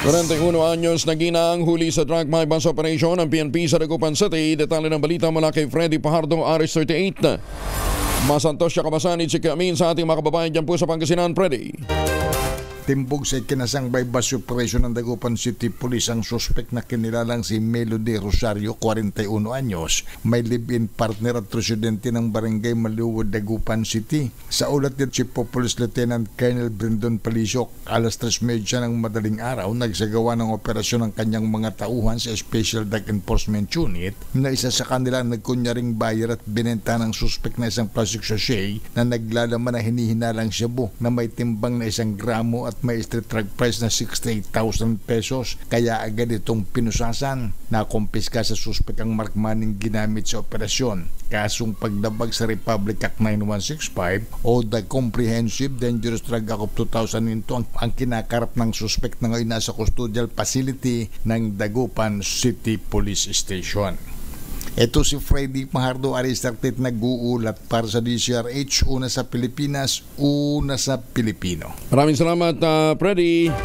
41 anyos na ginang huli sa drug bypass operation ang PNP sa Dagupan City. Detalye ng balita mula kay Freddy Pajardo, Aris 38. Masantos siya kabasanid si Kamin sa ating mga kababayan dyan po sa Pangasinan, Freddy. Timbog sa ikinasang bypass operation ng Dagupan City Police ang suspect na kinilalang si Melody Rosario, 41 anyos, may live-in partner at residente ng Barangay Maluwod, Dagupan City. Sa ulat ni Chief of Police Lieutenant Colonel Brendon Palisok, alas 3:30 ng madaling araw, nagsagawa ng operasyon ng kanyang mga tauhan sa Special Drug Enforcement Unit na isa sa kanila nagkunyaring buyer at binenta ng suspect na isang plastic sachet na naglalaman na hinihinalang shabu na may timbang na 1 gramo at may street drug price na 68,000 pesos, kaya agad itong pinusasan. Nakumpiska sa suspect ang mark money ginamit sa operasyon. Kasong pagdabag sa Republic Act 9165 o the Comprehensive Dangerous Drug Act of 2002 ang kinakarap ng suspect na ngayon nasa custodial facility ng Dagupan City Police Station. Ito si Freddy Pajardo, Aris 38, nag-uulat para sa DCRH, una sa Pilipinas, una sa Pilipino. Maraming salamat, Freddy.